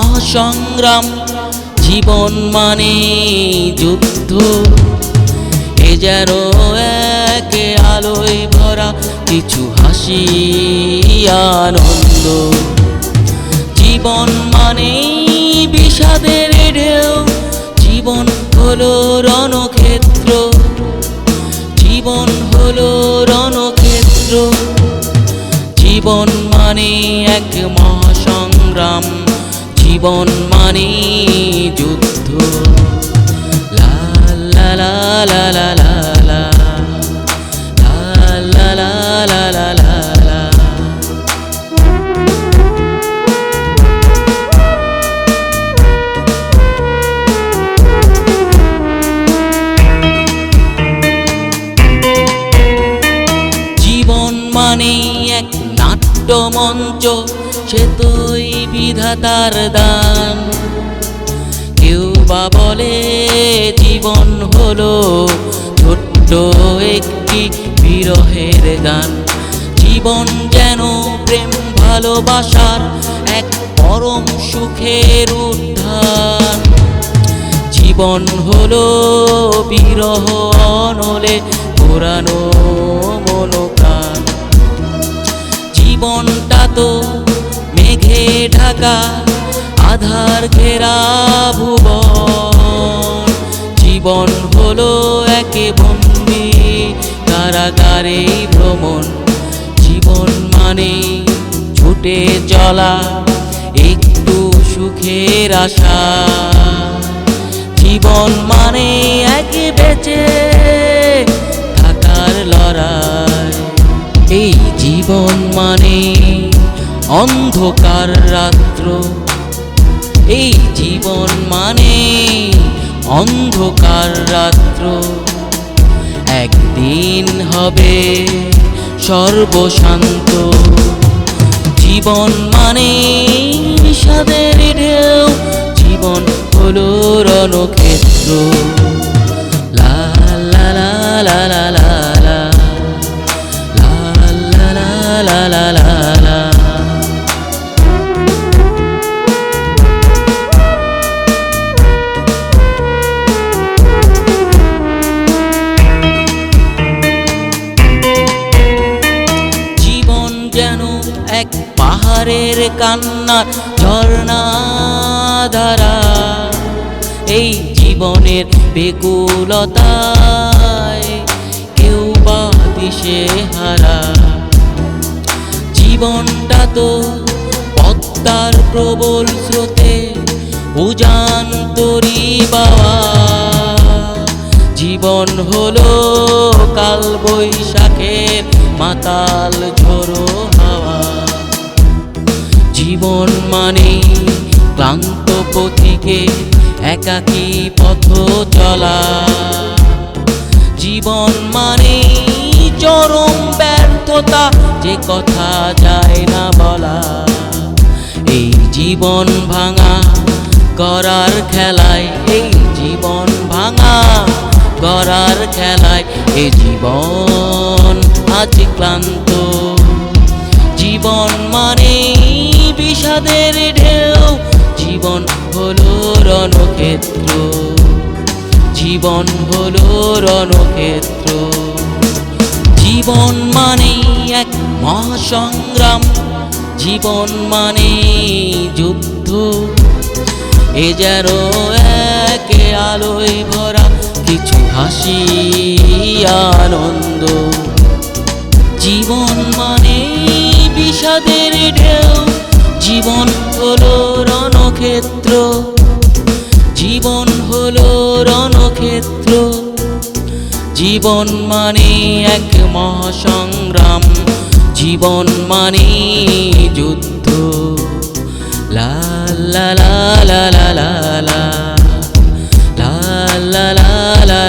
মহাসংগ্রাম, জীবন মানে যুদ্ধ। এ যেন এক আলোয় ভরা কিছু হাসি আনন্দ। জীবন মানে বিষাদের ঢেউ, জীবন হলো রণক্ষেত্র, জীবন হলো রণক্ষেত্র। জীবন মানে এক মহাসংগ্রাম, জীবন মানে যুদ্ধ। লা লা লা লা লা লা লা লা লা লা লা লা লা। জীবন মানে এক নাট্যমঞ্চ, সে তোই বিধাতার দান। কেউ বা বলে জীবন হলো ছোট্ট একটি বিরহের গান। জীবন যেন প্রেম ভালোবাসার এক পরম সুখের উদ্যান। জীবন হলো বিরহ অনলে পুরানো মনোপ্রাণ। জীবনটা তো মেঘে ঢাকা আধার ঘেরা ভুবন। জীবন হলো একে বন্দি কারাগারে ভ্রমণ। জীবন মানে ছুটে চলা একটু সুখের আশা। জীবন মানে এক বেঁচে থাকার লড়াই। এই জীবন মানে অন্ধকার রাত্র, এই জীবন মানে অন্ধকার রাত্র। একদিন হবে সর্বশান্ত। জীবন মানে বিষাদের ঢেউ, জীবন হলো রণক্ষেত্র। লা লা লা লা লা লা লা লা লা লা লা। জীবন যেন এক পাহাড়ের কান্না ঝর্ণা ধারা। এই জীবনের বেকুলতায় কেউ বা দিশে হারা। জীবনটা তো পদ্মার প্রবল স্রোতে উজান তরি বাওয়া। জীবন হলো কাল বৈশাখের মাতাল ঝোড়ো হাওয়া। জীবন মানে ক্লান্ত পথিকে একাকী পথ চলা। জীবন মানে চরম ব্যর্থতা, যে কথা যায় না বলা। এই জীবন ভাঙা গড়ার খেলায়, এই জীবন ভাঙা গড়ার খেলায়। এ জীবন আজ ক্লান্ত। জীবন মানে বিষাদের ঢেউ, জীবন হলো রণক্ষেত্র, জীবন হলো রণক্ষেত্র। জীবন মানে এক মহাসংগ্রাম, জীবন মানে যুদ্ধ। এ যেন এক আলোয় ভরা কিছু হাসি আনন্দ। জীবন মানে বিষাদের ঢেউ, জীবন হলো রণক্ষেত্র, জীবন হলো রণক্ষেত্র। জীবন মানে এক মহাসংগ্রাম, জীবন মানে যুদ্ধ। লা লা লা লা লা লা লা লা লা লা লা